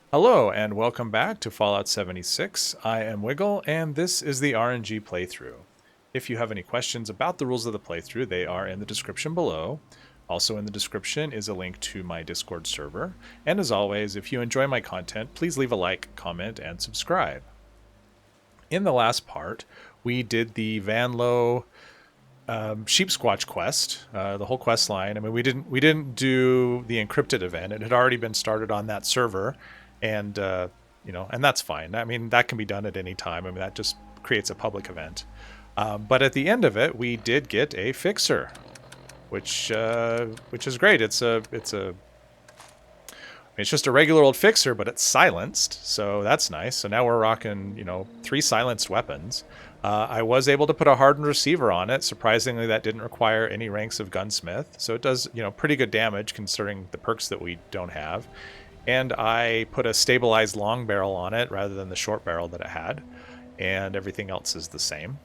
Hello and welcome back to Fallout 76. I am Wiggle and this is the RNG playthrough. If you have any questions about the rules of the playthrough, they are in the description below. Also in the description is a link to my Discord server. And as always, if you enjoy my content, please leave a like, comment, and subscribe. In the last part, we did the Van Low Sheep Squatch quest, the whole quest line. I mean, we didn't do the encrypted event. It had already been started on that server, and and that's fine. I mean, that can be done at any time. I mean, that just creates a public event. But at the end of it, we did get a fixer, which is great. It's just a regular old fixer, but it's silenced, so that's nice. So now we're rocking, 3 silenced weapons. I was able to put a hardened receiver on it. Surprisingly, that didn't require any ranks of gunsmith, so it does, pretty good damage considering the perks that we don't have. And I put a stabilized long barrel on it rather than the short barrel that it had, and everything else is the same.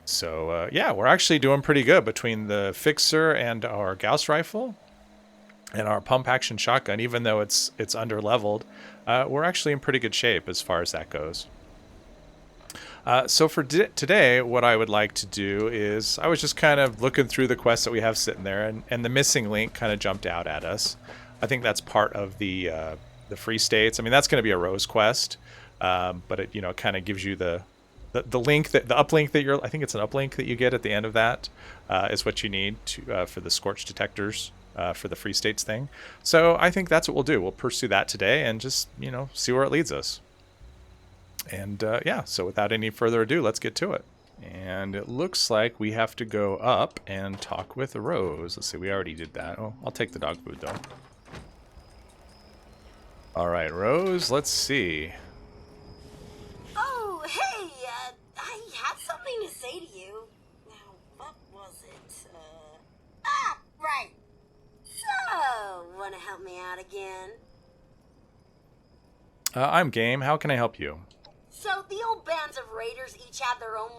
So yeah, we're actually doing pretty good between the fixer and our Gauss rifle and our pump action shotgun. Even though it's under leveled, we're actually in pretty good shape as far as that goes. So for today, what I would like to do is, I was just kind of looking through the quests that we have sitting there, and the missing link kind of jumped out at us. I think that's part of the free states. I mean, that's going to be a Rose quest, but it kind of gives you the link, the uplink that I think it's an uplink that you get at the end of that, is what you need to for the scorch detectors. For the free states thing. So I think that's what we'll do. We'll pursue that today and just, see where it leads us. And yeah, so without any further ado, let's get to it. And it looks like we have to go up and talk with Rose. Let's see, we already did that. Oh, I'll take the dog food though. All right, Rose, let's see. Oh, hey, I had something to say to you. Now, what was it? Right. So, wanna help me out again? I'm game. How can I help you? So, the old bands of raiders each had their own,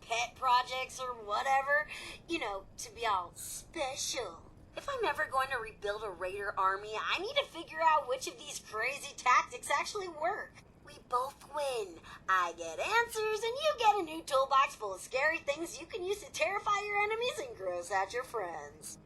pet projects or whatever, to be all special. If I'm ever going to rebuild a raider army, I need to figure out which of these crazy tactics actually work. We both win. I get answers, and you get a new toolbox full of scary things you can use to terrify your enemies and gross out your friends.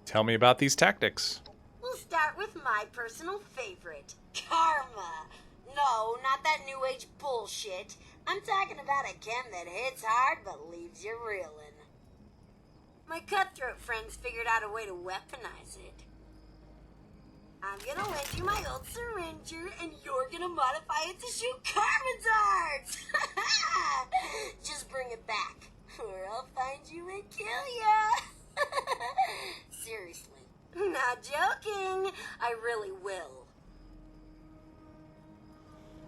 Tell me about these tactics. We'll start with my personal favorite, karma. No, not that new age bullshit. I'm talking about a chem that hits hard but leaves you reeling. My cutthroat friends figured out a way to weaponize it. I'm gonna lend you my old syringer, and you're gonna modify it to shoot karma darts! Just bring it back, or I'll find you and kill ya! Seriously. Not joking. I really will.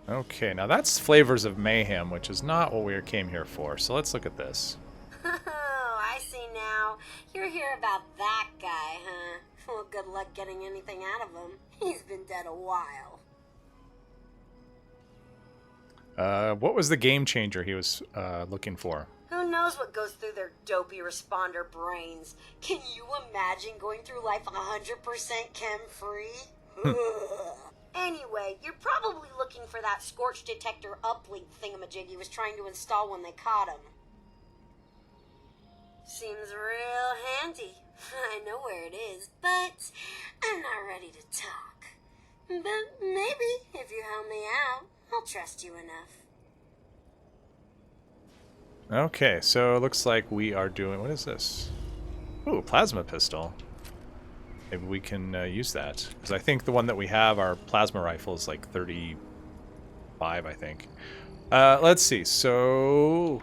Okay, now that's Flavors of Mayhem, which is not what we came here for. So let's look at this. Oh, I see now. You're here about that guy, huh? Well, good luck getting anything out of him. He's been dead a while. What was the game changer he was looking for? Who knows what goes through their dopey responder brains? Can you imagine going through life 100% chem-free? Anyway, you're probably looking for that scorch detector uplink thingamajig he was trying to install when they caught him. Seems real handy. I know where it is, but I'm not ready to talk. But maybe, if you help me out, I'll trust you enough. Okay, so it looks like we are doing... What is this? Ooh, plasma pistol. Maybe we can use that. Because I think the one that we have, our plasma rifle, is like 35, I think. Let's see. So...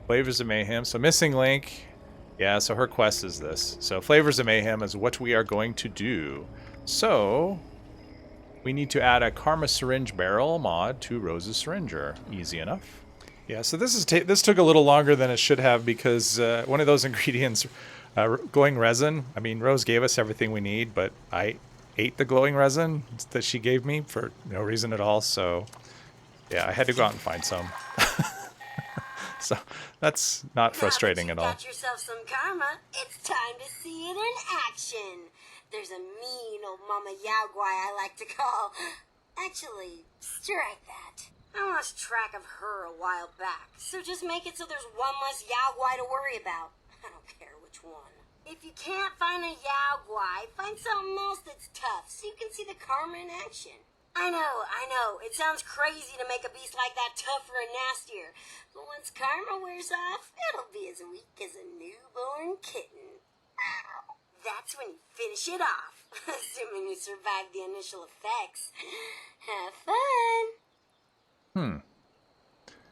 Flavors of Mayhem. So missing link. Yeah, so her quest is this. So Flavors of Mayhem is what we are going to do. So... we need to add a Karma Syringe Barrel mod to Rose's Syringer. Easy enough. Yeah, so this took a little longer than it should have because one of those ingredients, glowing resin, I mean, Rose gave us everything we need, but I ate the glowing resin that she gave me for no reason at all, so yeah, I had to go out and find some. So that's not frustrating at all. Got yourself some karma, it's time to see it in action. There's a mean old Mama Yaogwai I like to call. Actually, strike that. I lost track of her a while back, so just make it so there's one less Yaogwai to worry about. I don't care which one. If you can't find a Yaogwai, find something else that's tough so you can see the karma in action. I know, it sounds crazy to make a beast like that tougher and nastier, but once karma wears off, it'll be as weak as a newborn kitten. That's when you finish it off, assuming you survive the initial effects. Have fun!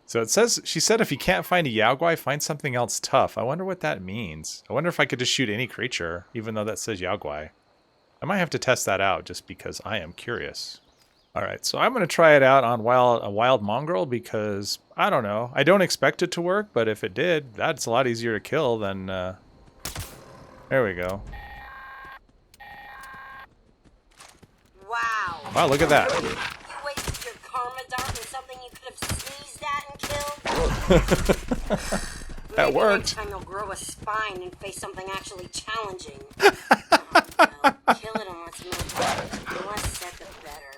So it says, she said if you can't find a Yaogwai, find something else tough. I wonder what that means. I wonder if I could just shoot any creature, even though that says Yaogwai. I might have to test that out just because I am curious. Alright, so I'm going to try it out on a wild mongrel because, I don't know, I don't expect it to work, but if it did, that's a lot easier to kill than, there we go. Wow, look at that. You wasted your karma dart on something you could have sneezed at and killed? That worked. Next time you'll grow a spine and face something actually challenging. Well, kill it on what's meant. The less said, the better.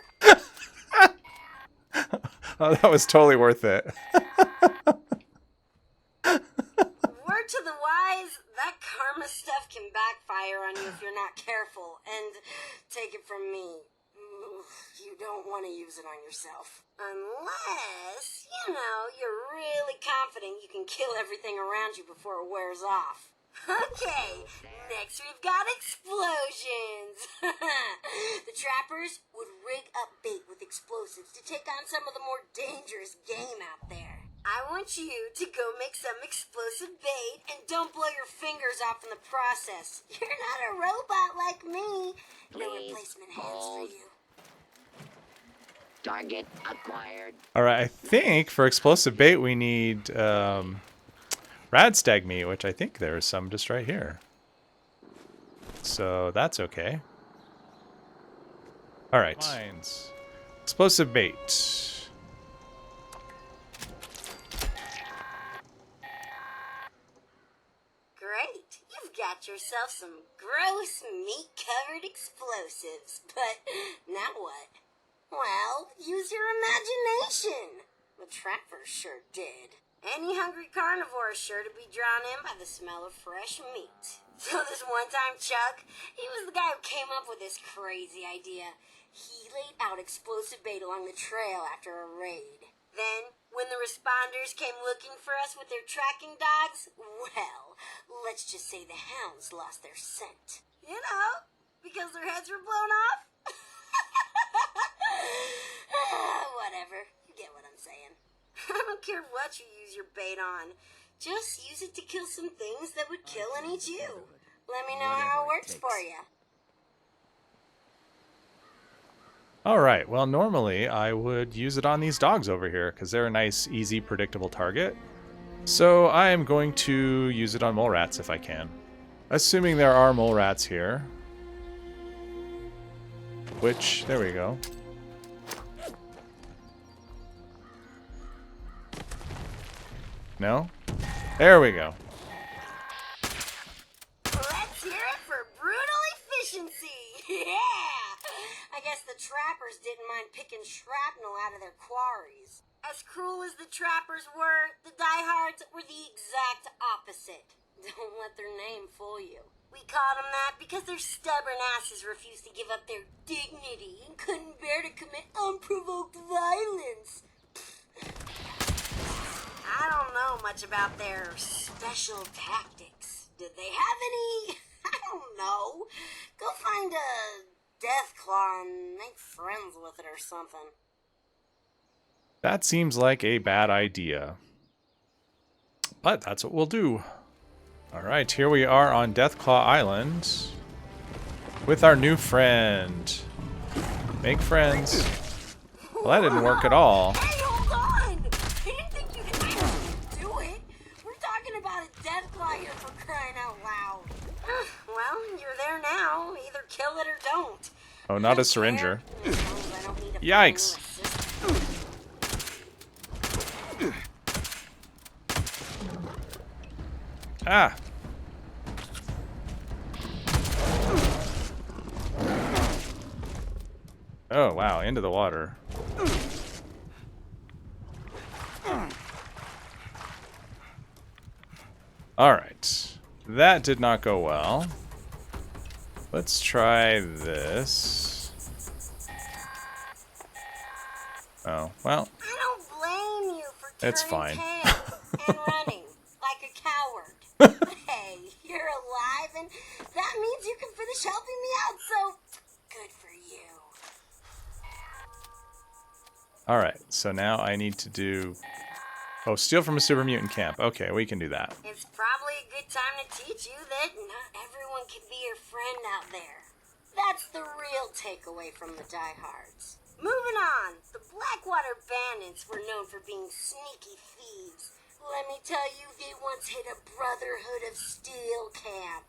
Oh, that was totally worth it. Word to the wise, that karma stuff can backfire on you if you're not careful. And take it from me, you don't want to use it on yourself. Unless, you're really confident you can kill everything around you before it wears off. Okay, next we've got explosions. The trappers would rig up bait with explosives to take on some of the more dangerous game out there. I want you to go make some explosive bait and don't blow your fingers off in the process. You're not a robot like me. No replacement hands for you. Target acquired. Alright, I think for explosive bait we need radstag meat, which I think there's some just right here. So that's okay. Alright. Explosive bait. Great. You've got yourself some gross meat-covered explosives. But now what? Well, use your imagination. The trappers sure did. Any hungry carnivore is sure to be drawn in by the smell of fresh meat. So this one time Chuck, he was the guy who came up with this crazy idea. He laid out explosive bait along the trail after a raid. Then, when the responders came looking for us with their tracking dogs, well, let's just say the hounds lost their scent. Because their heads were blown off? Whatever. You get what I'm saying. I don't care what you use your bait on. Just use it to kill some things that would kill and eat you. Let me know how it works for you. Alright, well normally I would use it on these dogs over here because they're a nice, easy, predictable target. So I am going to use it on mole rats if I can. Assuming there are mole rats here. Which, there we go. No? There we go. Let's hear it for brutal efficiency! Yeah! I guess the trappers didn't mind picking shrapnel out of their quarries. As cruel as the trappers were, the diehards were the exact opposite. Don't let their name fool you. We called them that because their stubborn asses refused to give up their dignity and couldn't bear to commit unprovoked violence. I don't know much about their special tactics. Did they have any? I don't know. Go find a death claw and make friends with it or something. That seems like a bad idea. But that's what we'll do. Alright, here we are on Deathclaw Island with our new friend. Make friends. Well, that didn't work at all. Hey, hold on! I didn't think you could actually do it. We're talking about a Deathclaw here for crying out loud. Well, you're there now. Either kill it or don't. Oh, not a syringer. As long as I don't need to find Yikes. a new assistant. Ah. Oh, wow, into the water. Alright. That did not go well. Let's try this. Oh, well. I don't blame you for It's turning fine. tail and running like a coward. But hey, you're alive, and that means you can finish helping me out, so good for you. Alright, so now I need to do... Oh, steal from a super mutant camp. Okay, we can do that. It's probably a good time to teach you that not everyone can be your friend out there. That's the real takeaway from the diehards. Moving on, the Blackwater Bandits were known for being sneaky thieves. Let me tell you, they once hit a Brotherhood of Steel camp.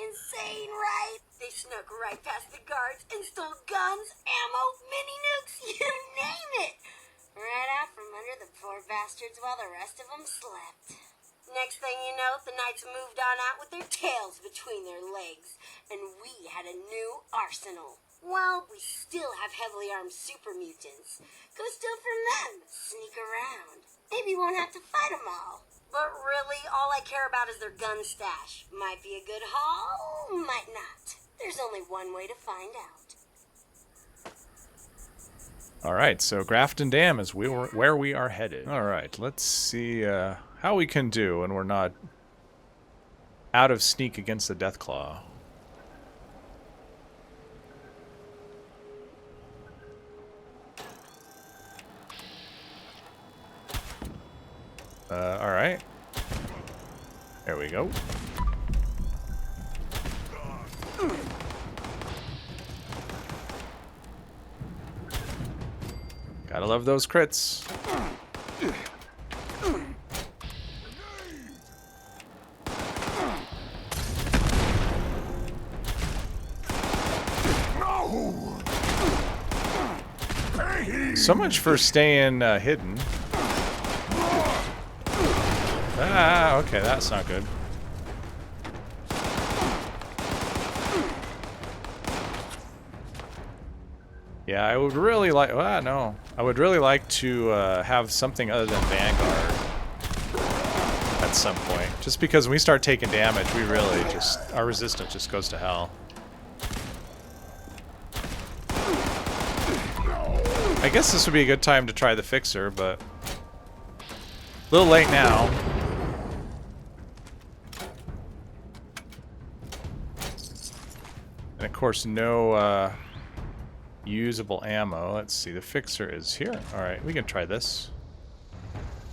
Insane, right? They snuck right past the guards and stole guns, ammo, mini nukes, you name it. Right out from under the poor bastards while the rest of them slept. Next thing you know, the knights moved on out with their tails between their legs, and we had a new arsenal. Well, we still have heavily armed super mutants. Go steal from them, sneak around. Maybe we won't have to fight them all. But really, all I care about is their gun stash. Might be a good haul, might not. There's only one way to find out. Alright, so Grafton Dam is where we are headed. Alright, let's see how we can do when we're not out of sneak against the Deathclaw. Alright. There we go. Gotta love those crits. So much for staying hidden. Ah, okay, that's not good. Yeah, I would really like... no. I would really like to have something other than Vanguard at some point. Just because when we start taking damage, we really just... Our resistance just goes to hell. I guess this would be a good time to try the Fixer, but... A little late now. And of course, no... usable ammo. Let's see, the Fixer is here. Alright, we can try this.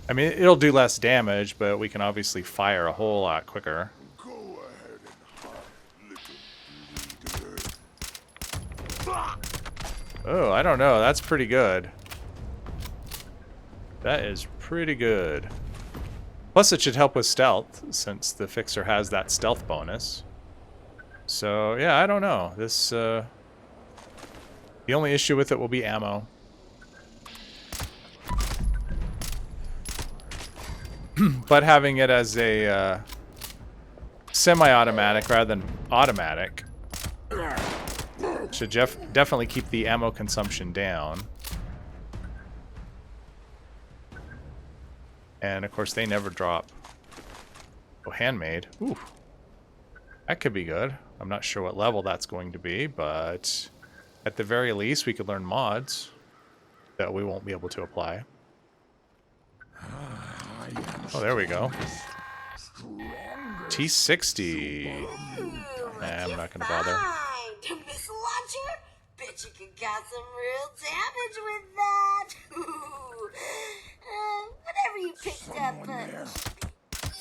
I mean, it'll do less damage, but we can obviously fire a whole lot quicker. Go ahead and hide, little Oh, I don't know. That's pretty good. That is pretty good. Plus, it should help with stealth, since the Fixer has that stealth bonus. So, yeah, I don't know. This, the only issue with it will be ammo. But having it as a semi-automatic rather than automatic should definitely keep the ammo consumption down. And of course they never drop. Oh, handmade. Ooh. That could be good. I'm not sure what level that's going to be, but at the very least we could learn mods that we won't be able to apply. Oh, there we go. T60. Nah, I'm not gonna bother. Missile launcher? Bet you could got some real damage with that. Whatever you picked up,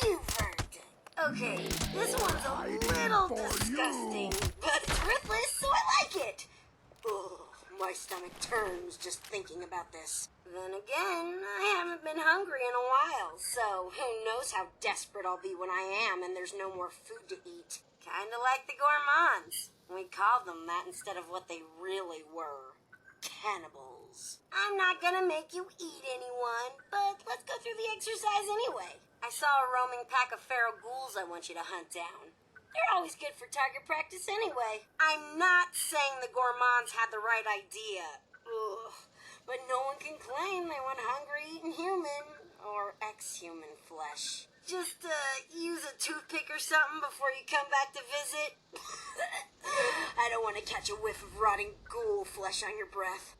you've earned it. Okay, this one's a little disgusting, but it's ruthless, so I like it. Ugh, my stomach turns just thinking about this. Then again, I haven't been hungry in a while, so who knows how desperate I'll be when I am and there's no more food to eat. Kinda like the gourmands. We called them that instead of what they really were. Cannibals. I'm not gonna make you eat anyone, but let's go through the exercise anyway. I saw a roaming pack of feral ghouls I want you to hunt down. They're always good for target practice anyway. I'm not saying the gourmands had the right idea. Ugh. But no one can claim they went hungry eating human or ex-human flesh. Just use a toothpick or something before you come back to visit. I don't want to catch a whiff of rotting ghoul flesh on your breath.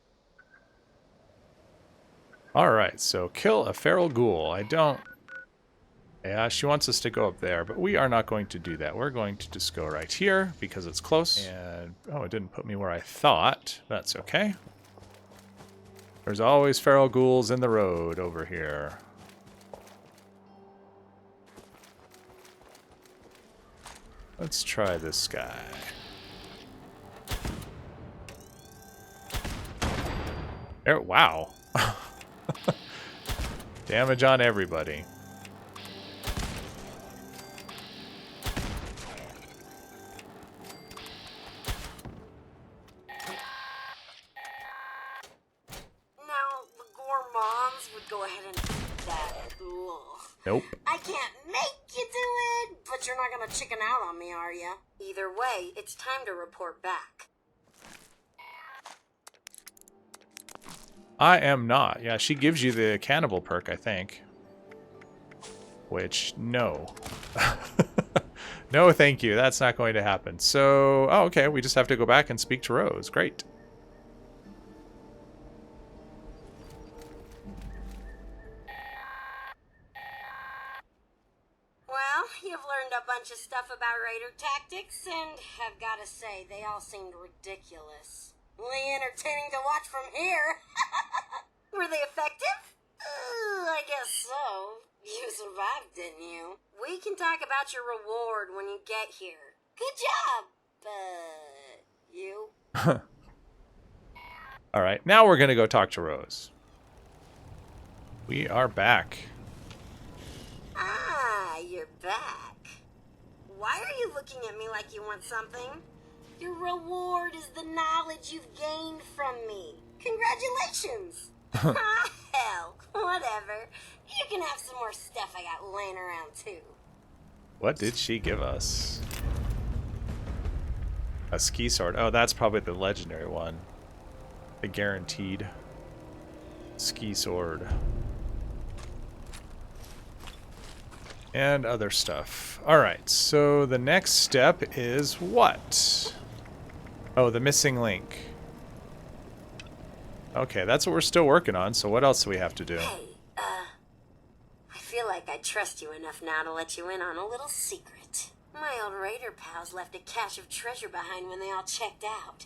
Alright, so kill a feral ghoul. I don't... Yeah, she wants us to go up there, but we are not going to do that. We're going to just go right here because it's close. And, oh, it didn't put me where I thought. That's okay. There's always feral ghouls in the road over here. Let's try this guy. There, wow. Damage on everybody. Go ahead and do that. Ugh. Nope. I can't make you do it, but you're not gonna chicken out on me, are you? Either way, it's time to report back. I am not. Yeah, she gives you the cannibal perk, I think. Which, no. No, thank you. That's not going to happen. So, oh, okay. We just have to go back and speak to Rose. Great. You've learned a bunch of stuff about raider tactics, and I've got to say, they all seemed ridiculous. Only entertaining to watch from here. Were they effective? I guess so. You survived, didn't you? We can talk about your reward when you get here. Good job, you. Alright, now we're going to go talk to Rose. We are back. Ah, you're back. Why are you looking at me like you want something? Your reward is the knowledge you've gained from me. Congratulations. Ah, hell, whatever. You can have some more stuff I got laying around too. What did she give us? A ski sword. Oh, that's probably the legendary one. The guaranteed ski sword. And other stuff. Alright, so the next step is what? Oh, the missing link. Okay, that's what we're still working on, so what else do we have to do? Hey, I feel like I trust you enough now to let you in on a little secret. My old raider pals left a cache of treasure behind when they all checked out.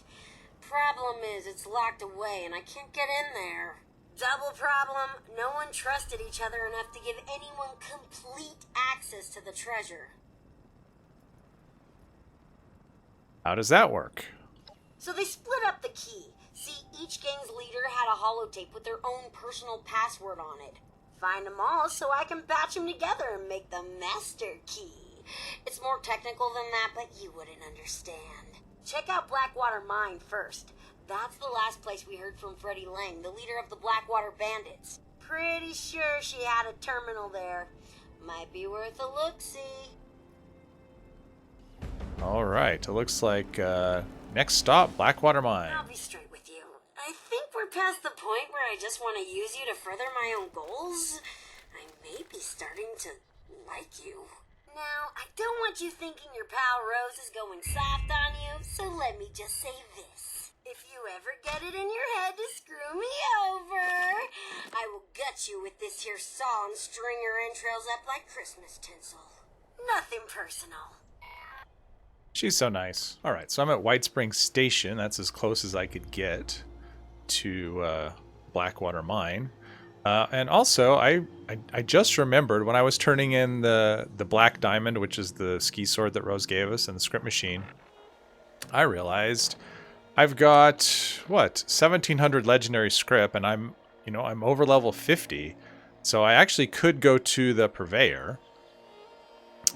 Problem is, it's locked away and I can't get in there. Double problem, no one trusted each other enough to give anyone complete access to the treasure. How does that work? So they split up the key. See, each gang's leader had a holotape with their own personal password on it. Find them all so I can batch them together and make the master key. It's more technical than that, but you wouldn't understand. Check out Blackwater Mine first. That's the last place we heard from Freddie Lang, the leader of the Blackwater Bandits. Pretty sure she had a terminal there. Might be worth a look-see. Alright, it looks like next stop, Blackwater Mine. I'll be straight with you. I think we're past the point where I just want to use you to further my own goals. I may be starting to like you. Now, I don't want you thinking your pal Rose is going soft on you, so let me just say this. If you ever get it in your head to screw me over, I will gut you with this here saw and string your entrails up like Christmas tinsel. Nothing personal. She's so nice. Alright, so I'm at White Springs Station. That's as close as I could get to Blackwater Mine. And also, I just remembered when I was turning in the Black Diamond, which is the ski sword that Rose gave us, and the script machine, I realized I've got, what, 1,700 legendary script, and I'm over level 50. So I actually could go to the purveyor.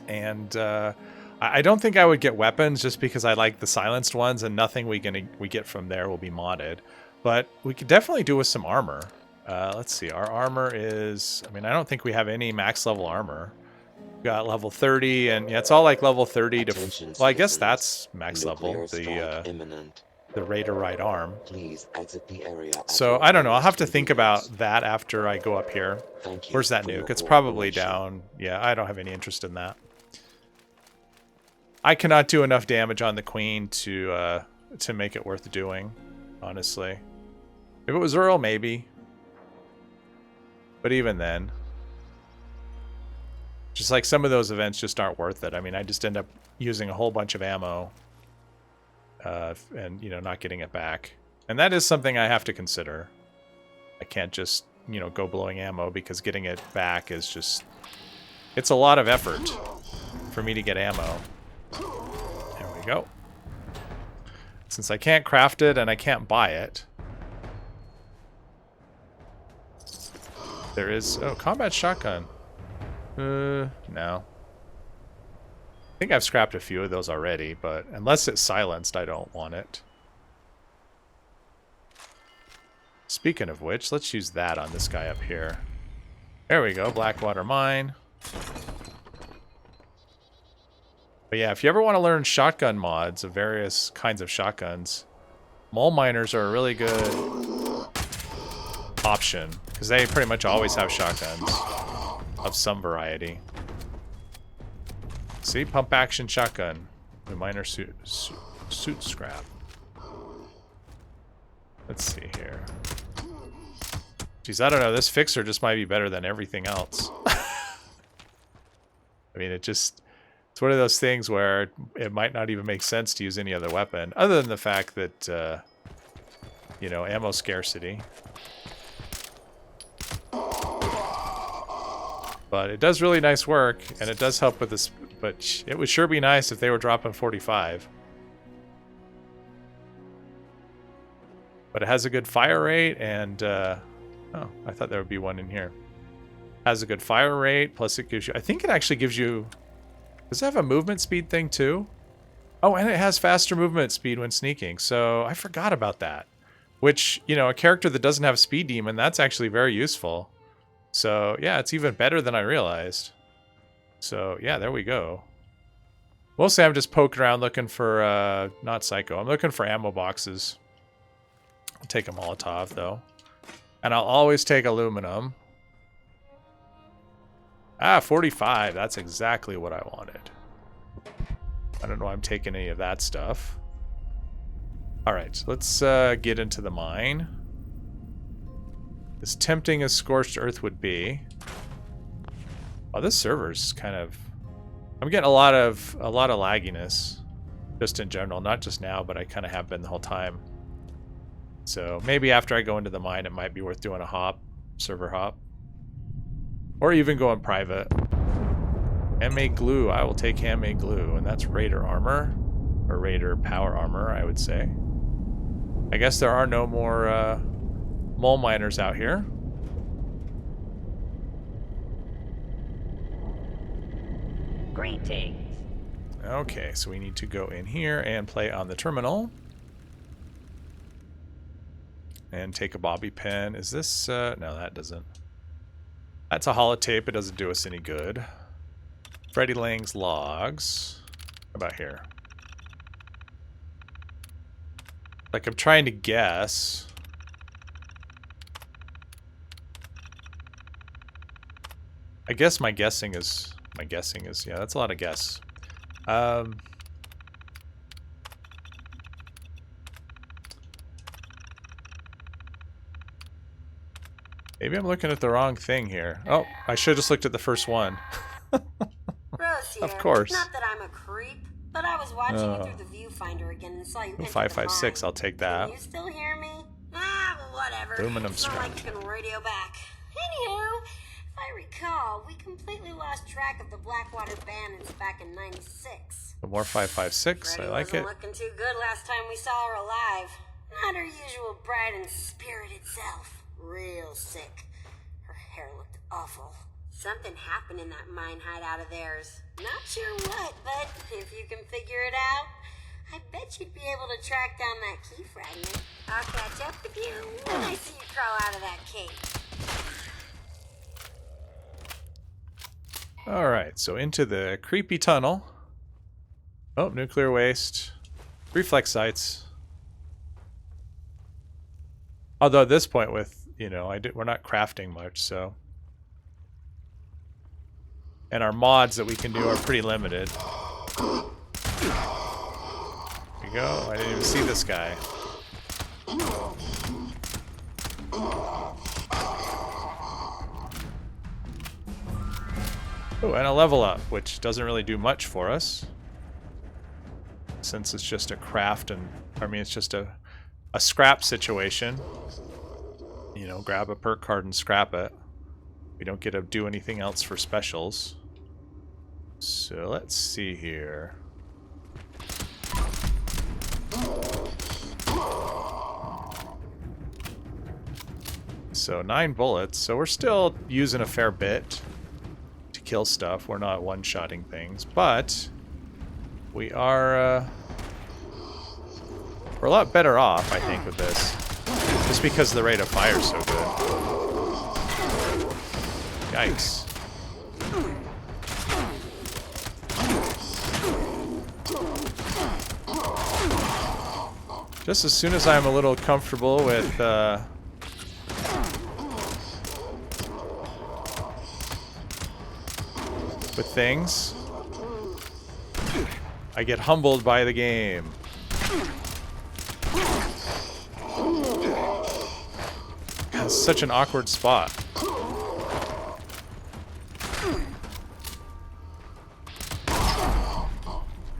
And I don't think I would get weapons just because I like the silenced ones, and nothing we get from there will be modded. But we could definitely do with some armor. Let's see, our armor is... I mean, I don't think we have any max level armor. Got level 30, and yeah, it's all like level 30 to. Attention, Well, I guess citizens. that's max level. Nuclear strike imminent. The Raider right arm. Please exit the area. So I don't know. I'll have to think about that after I go up here. Thank you Where's that for your nuke? It's probably cooperation. down. Yeah, I don't have any interest in that. I cannot do enough damage on the Queen to make it worth doing, honestly. If it was Earl, maybe. But even then, just like some of those events just aren't worth it. I mean, I just end up using a whole bunch of ammo and, you know, not getting it back. And that is something I have to consider. I can't just, you know, go blowing ammo because getting it back is just... It's a lot of effort for me to get ammo. There we go. Since I can't craft it and I can't buy it, there is... Oh, combat shotgun. No. I think I've scrapped a few of those already, but unless it's silenced, I don't want it. Speaking of which, let's use that on this guy up here. There we go, Blackwater Mine. But yeah, if you ever want to learn shotgun mods of various kinds of shotguns, mole miners are a really good option, because they pretty much always have shotguns of some variety. See, pump action shotgun, the miner suit scrap. Let's see here. Geez, I don't know. This fixer just might be better than everything else. I mean, it's one of those things where it might not even make sense to use any other weapon, other than the fact that, you know, ammo scarcity. But it does really nice work, and it does help with this. But it would sure be nice if they were dropping 45. But it has a good fire rate, and oh, I thought there would be one in here. Has a good fire rate, plus it gives you... I think it actually gives you... Does it have a movement speed thing too? Oh, and it has faster movement speed when sneaking, so I forgot about that. Which, you know, a character that doesn't have a speed demon, that's actually very useful. So, yeah, it's even better than I realized. So, yeah, there we go. Mostly I'm just poking around looking for, not Psycho. I'm looking for ammo boxes. I'll take a Molotov, though. And I'll always take aluminum. Ah, 45. That's exactly what I wanted. I don't know why I'm taking any of that stuff. Alright, let's get into the mine. As tempting as Scorched Earth would be. Oh, this server's kind of... I'm getting a lot of lagginess. Just in general. Not just now, but I kind of have been the whole time. So maybe after I go into the mine, it might be worth doing a hop. Server hop. Or even going private. Handmade glue. I will take handmade glue. And that's Raider armor. Or Raider power armor, I would say. I guess there are no more mole miners out here. Greetings. Okay, so we need to go in here and play on the terminal. And take a bobby pin. Is this... no, that doesn't. That's a holotape. It doesn't do us any good. Freddie Lang's logs. How about here? Like, I'm trying to guess. I guess my guessing is... yeah, that's a lot of guess. Maybe I'm looking at the wrong thing here. Oh, I should have just looked at the first one. Rose here. Of course. Not that I'm a creep, but I was watching you through the viewfinder again and saw you enter the 556, mine. I'll take that. Can you still hear me? Ah, whatever. Aluminum It's not scrap. like you can radio back. Anywho, if I recall, we completely lost track of the Blackwater bandits back in '96. The more 556, I like it. Wasn't looking too good last time we saw her alive. Not her usual bright and spirited self. Real sick. Her hair looked awful. Something happened in that mine hideout of theirs. Not sure what, but if you can figure it out, I bet you'd be able to track down that key fragment. I'll catch up with you when I see you crawl out of that cave. Alright, so into the creepy tunnel. Oh, nuclear waste. Reflex sights. Although at this point with, you know, we're not crafting much, so. And our mods that we can do are pretty limited. There we go. I didn't even see this guy. Oh, and a level up, which doesn't really do much for us. Since it's just a craft and, I mean, it's just a scrap situation. You know, grab a perk card and scrap it. We don't get to do anything else for specials. So let's see here. So 9 bullets. So we're still using a fair bit to kill stuff. We're not one-shotting things, but we are we're a lot better off, I think, with this. Just because the rate of fire is so good. Yikes. Just as soon as I'm a little comfortable with things, I get humbled by the game. It's such an awkward spot.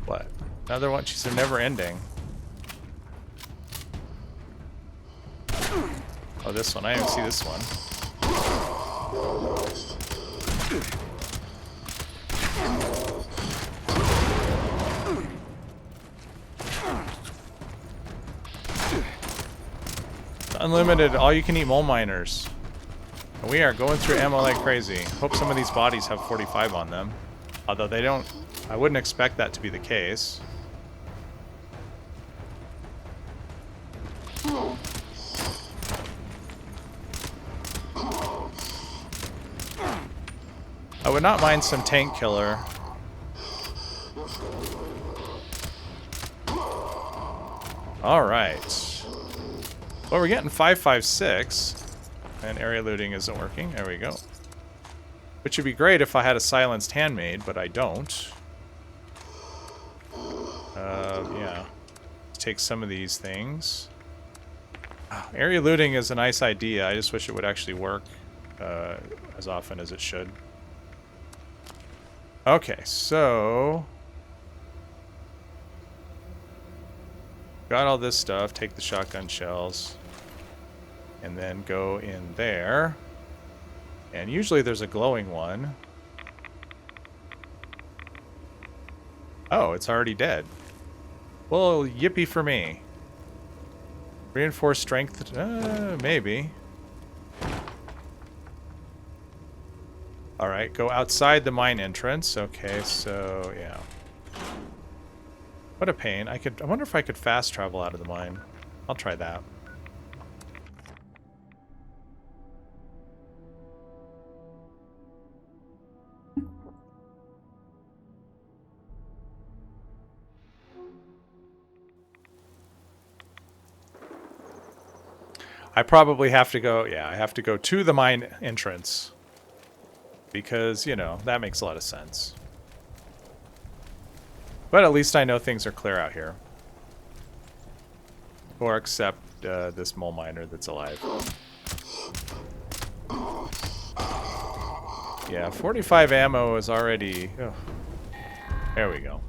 What? Another one? She's never ending. Oh, this one. I didn't see this one. Unlimited, all-you-can-eat mole miners. And we are going through ammo like crazy. Hope some of these bodies have 45 on them. Although they don't... I wouldn't expect that to be the case. I would not mind some tank killer. Alright. Well, we're getting 556. And area looting isn't working. There we go. Which would be great if I had a silenced handmade, but I don't. Yeah. Let's take some of these things. Area looting is a nice idea. I just wish it would actually work as often as it should. Okay, so... got all this stuff. Take the shotgun shells. And then go in there. And usually there's a glowing one. Oh, it's already dead. Well, yippee for me. Reinforced strength? Maybe. Alright, go outside the mine entrance. Okay, so, yeah. What a pain. I wonder if I could fast travel out of the mine. I'll try that. I probably have to go, yeah, I have to go to the mine entrance. Because, you know, that makes a lot of sense. But at least I know things are clear out here. Or except this mole miner that's alive. Yeah, 45 ammo is already... Oh. There we go.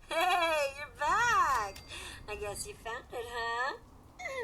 Hey, you're back! I guess you found it, huh?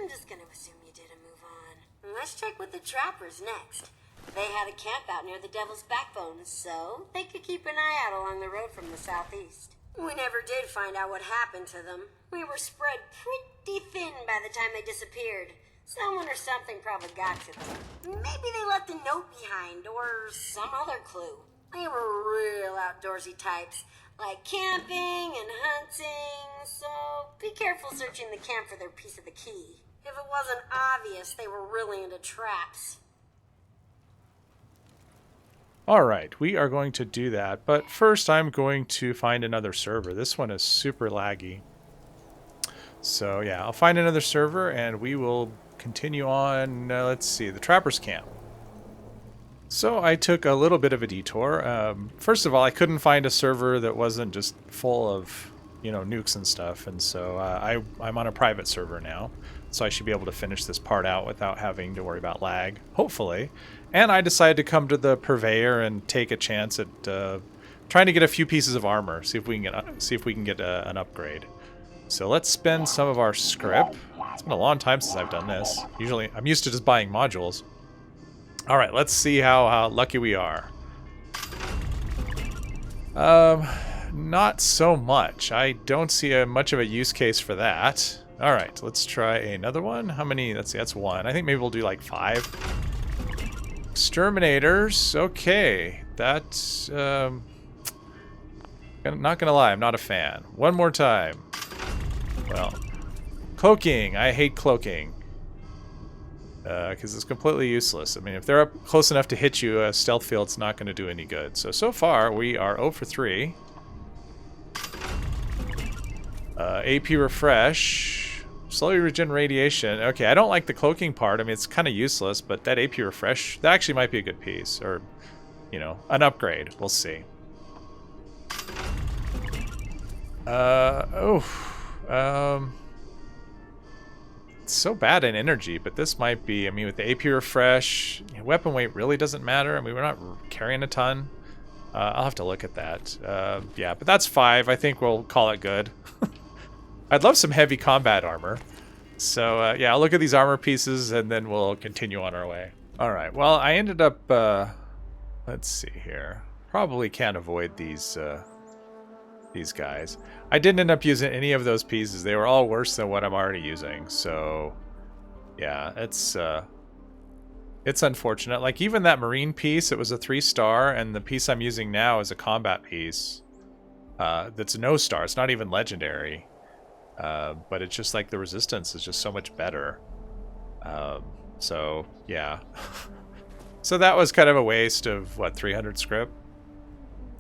I'm just gonna assume you didn't move on. Let's check with the trappers next. They had a camp out near the Devil's Backbone, so they could keep an eye out along the road from the southeast. We never did find out what happened to them. We were spread pretty thin by the time they disappeared. Someone or something probably got to them. Maybe they left a note behind, or some other clue. They were real outdoorsy types, like camping and hunting, so be careful searching the camp for their piece of the key. If it wasn't obvious, they were really into traps. Alright, we are going to do that. But first I'm going to find another server. This one is super laggy. So yeah, I'll find another server and we will continue on, let's see, the Trapper's Camp. So I took a little bit of a detour. First of all, I couldn't find a server that wasn't just full of, you know, nukes and stuff. And so I'm on a private server now. So I should be able to finish this part out without having to worry about lag, hopefully. And I decided to come to the purveyor and take a chance at trying to get a few pieces of armor, see if we can get an upgrade. So let's spend some of our scrip. It's been a long time since I've done this. Usually, I'm used to just buying modules. All right, let's see how lucky we are. Not so much. I don't see much of a use case for that. All right, let's try another one. How many? Let's see, that's one. I think maybe we'll do like 5. Exterminators. Okay, that's not gonna lie, I'm not a fan. One more time. Well, cloaking. I hate cloaking. Because it's completely useless. I mean, if they're up close enough to hit you, a stealth field's not going to do any good. So far, we are 0 for 3. AP refresh. Slowly regen radiation. Okay, I don't like the cloaking part. I mean, it's kind of useless, but that AP refresh, that actually might be a good piece. Or, you know, an upgrade. We'll see. It's so bad in energy, but this might be, I mean, with the AP refresh, weapon weight really doesn't matter. I mean, we're not carrying a ton. I'll have to look at that. Yeah, but that's 5. I think we'll call it good. I'd love some heavy combat armor. So, yeah, I'll look at these armor pieces, and then we'll continue on our way. All right, well, I ended up, let's see here. Probably can't avoid these guys. I didn't end up using any of those pieces. They were all worse than what I'm already using. So, yeah, it's unfortunate. Like, even that marine piece, it was a 3-star, and the piece I'm using now is a combat piece. That's no star. It's not even legendary. But it's just like the resistance is just so much better. So, yeah. So that was kind of a waste of, what, 300 script?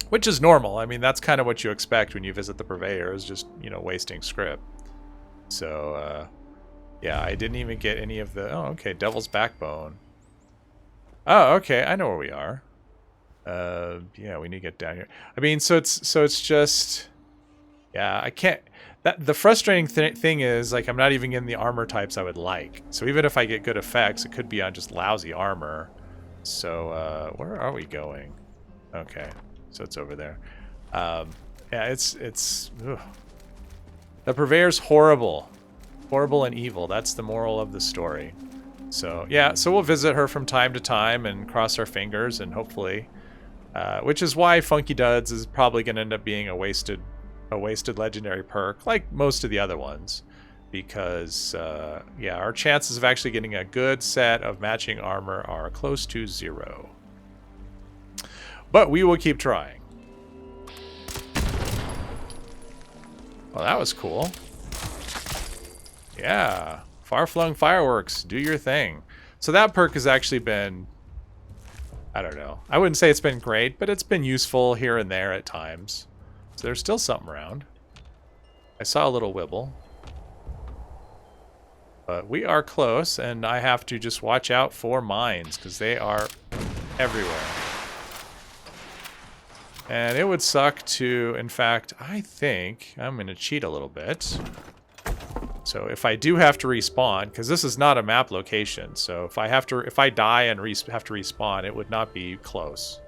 Which is normal. I mean, that's kind of what you expect when you visit the purveyor, is just, you know, wasting script. So, yeah, I didn't even get any of the... Oh, okay, Devil's Backbone. Oh, okay, I know where we are. Yeah, we need to get down here. I mean, so it's just... Yeah, I can't... The frustrating thing is, like, I'm not even getting the armor types I would like. So even if I get good effects, it could be on just lousy armor. So, where are we going? Okay. So it's over there. Yeah, it's ugh. The purveyor's horrible. Horrible and evil. That's the moral of the story. So, yeah, so we'll visit her from time to time and cross our fingers, and hopefully, which is why Funky Duds is probably going to end up being a wasted legendary perk, like most of the other ones, because, yeah, our chances of actually getting a good set of matching armor are close to 0. But we will keep trying. Well, that was cool. Yeah. Far-flung fireworks. Do your thing. So that perk has actually been... I don't know. I wouldn't say it's been great, but it's been useful here and there at times. So there's still something around. I saw a little wibble. But we are close, and I have to just watch out for mines, because they are everywhere. And it would suck to, in fact, I think I'm going to cheat a little bit. So if I do have to respawn, because this is not a map location, so if I die and have to respawn, it would not be close.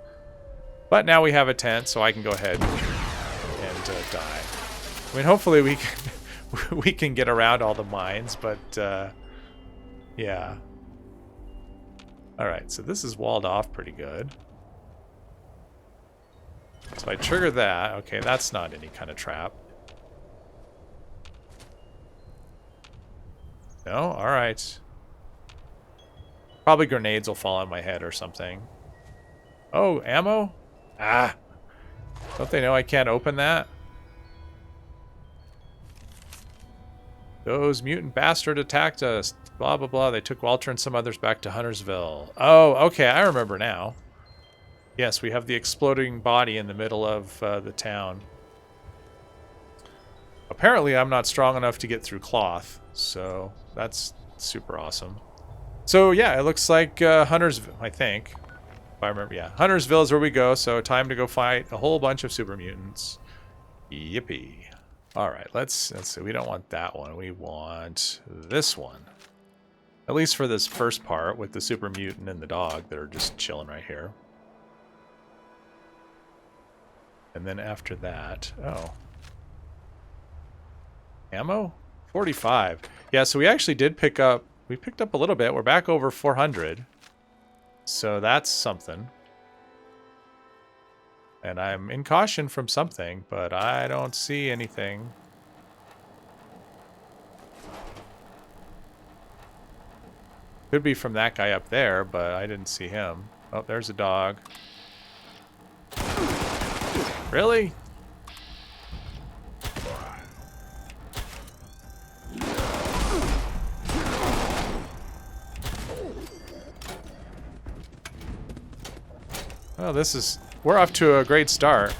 But now we have a tent, so I can go ahead and die. I mean, hopefully we can we can get around all the mines, but yeah. All right, so this is walled off pretty good. So I trigger that. Okay, that's not any kind of trap. No? Alright. Probably grenades will fall on my head or something. Oh, ammo? Ah! Don't they know I can't open that? Those mutant bastards attacked us. Blah, blah, blah. They took Walter and some others back to Huntersville. Oh, okay. I remember now. Yes, we have the exploding body in the middle of the town. Apparently, I'm not strong enough to get through cloth, so that's super awesome. So yeah, it looks like Huntersville, I think. If I remember, yeah. Huntersville is where we go, so time to go fight a whole bunch of super mutants. Yippee. Alright, let's see. We don't want that one. We want this one. At least for this first part with the super mutant and the dog that are just chilling right here. And then after that, oh. Ammo? 45. Yeah, so we actually did pick up, we picked up a little bit. We're back over 400. So that's something. And I'm in caution from something, but I don't see anything. Could be from that guy up there, but I didn't see him. Oh, there's a dog. Really? Well, this is... We're off to a great start.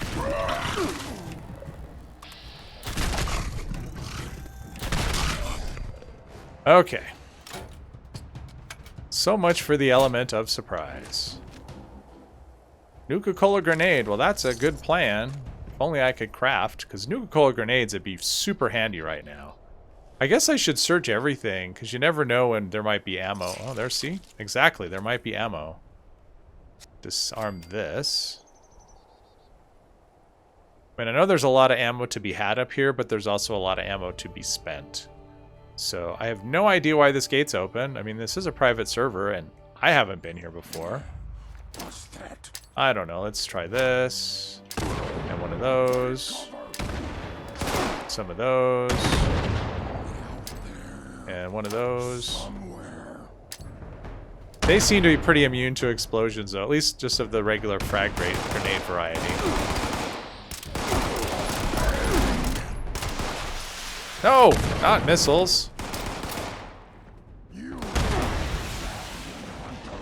Okay. So much for the element of surprise. Nuka-Cola grenade. Well, that's a good plan. If only I could craft, because Nuka-Cola grenades would be super handy right now. I guess I should search everything, because you never know when there might be ammo. Oh, there, see? Exactly, there might be ammo. Disarm this. I mean, I know there's a lot of ammo to be had up here, but there's also a lot of ammo to be spent. So I have no idea why this gate's open. I mean, this is a private server, and I haven't been here before. What's that? I don't know. Let's try this. And one of those. Some of those. And one of those. Somewhere. They seem to be pretty immune to explosions, though. At least just of the regular frag grenade variety. No! Not missiles.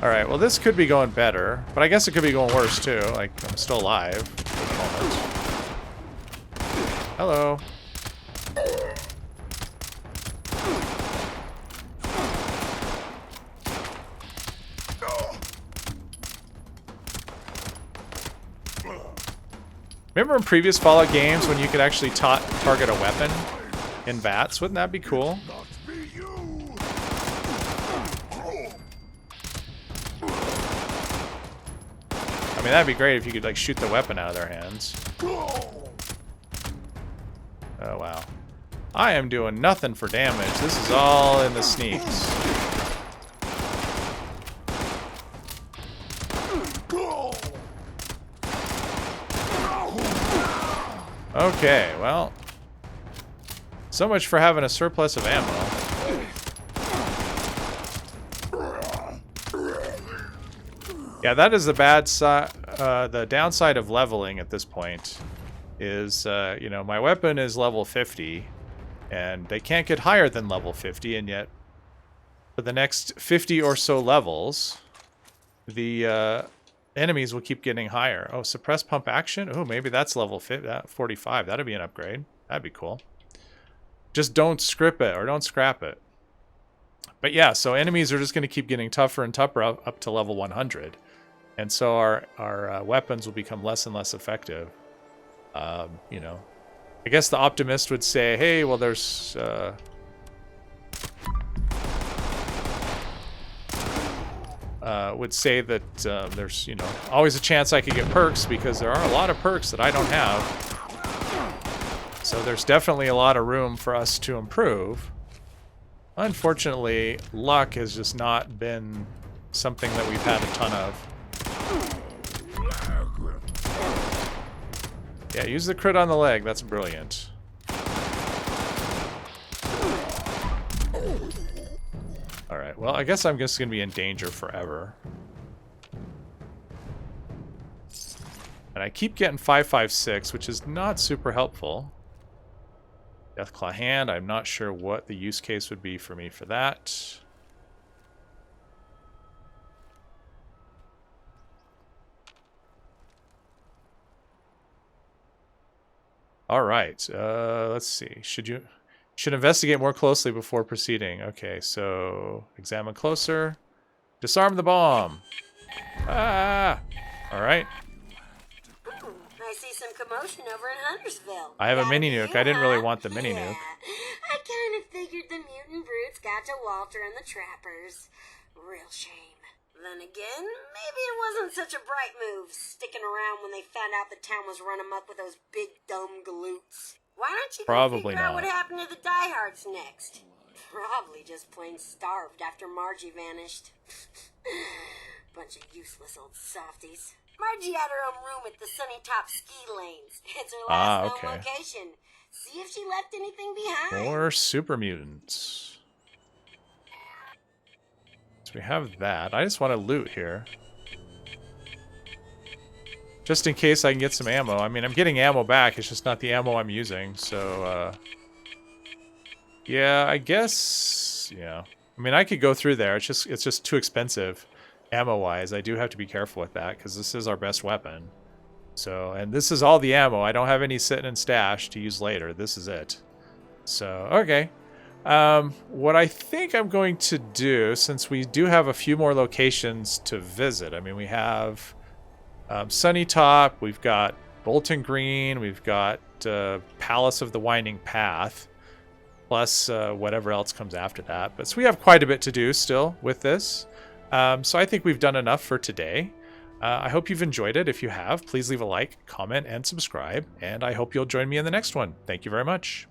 Alright, well this could be going better. But I guess it could be going worse, too. Like, I'm still alive for the moment. Hello. Remember in previous Fallout games when you could actually target a weapon in bats? Wouldn't that be cool? Not be you. I mean, that'd be great if you could, like, shoot the weapon out of their hands. Oh, wow. I am doing nothing for damage. This is all in the sneaks. Okay, well. So much for having a surplus of ammo. Yeah, that is the bad side. The downside of leveling at this point is, you know, my weapon is level 50, and they can't get higher than level 50, and yet for the next 50 or so levels, the enemies will keep getting higher. Oh, suppress pump action? Oh, maybe that's level 45. That'd be an upgrade. That'd be cool. Just don't script it or don't scrap it. But yeah, so enemies are just going to keep getting tougher and tougher up to level 100. And so our weapons will become less and less effective. You know, I guess the optimist would say, hey, well, there's... would say that there's, you know, always a chance I could get perks because there are a lot of perks that I don't have. So there's definitely a lot of room for us to improve. Unfortunately, luck has just not been something that we've had a ton of. Yeah, use the crit on the leg. That's brilliant. Alright, well, I guess I'm just going to be in danger forever. And I keep getting 556, which is not super helpful. Deathclaw hand, I'm not sure what the use case would be for me for that. All right. Let's see. Should investigate more closely before proceeding. Okay, so examine closer. Disarm the bomb. Ah. All right. I see some commotion over in Huntersville. I have a Gotta mini be nuke. you, I didn't really huh? want the mini Yeah. nuke. I kind of figured the mutant brutes got to Walter and the trappers. Real shame. Then again, maybe it wasn't such a bright move sticking around when they found out the town was run amok with those big dumb galoots. Why don't you go Probably figure out not. what happened to the diehards next? Probably just plain starved after Margie vanished. Bunch of useless old softies. Margie had her own room at the Sunny Top ski lanes. It's her last known okay. location. See if she left anything behind. More super mutants. So we have that. I just want to loot here. Just in case I can get some ammo. I mean, I'm getting ammo back. It's just not the ammo I'm using. So, yeah, I guess, yeah. I mean, I could go through there. It's just too expensive ammo-wise. I do have to be careful with that because this is our best weapon. So, and this is all the ammo. I don't have any sitting in stash to use later. This is it. So, okay. What I think I'm going to do, since we do have a few more locations to visit. I mean, we have Sunny Top, we've got Bolton Green, we've got Palace of the Winding Path, plus whatever else comes after that. But so we have quite a bit to do still with this. So I think we've done enough for today. I hope you've enjoyed it. If you have, please leave a like, comment, and subscribe. And I hope you'll join me in the next one. Thank you very much.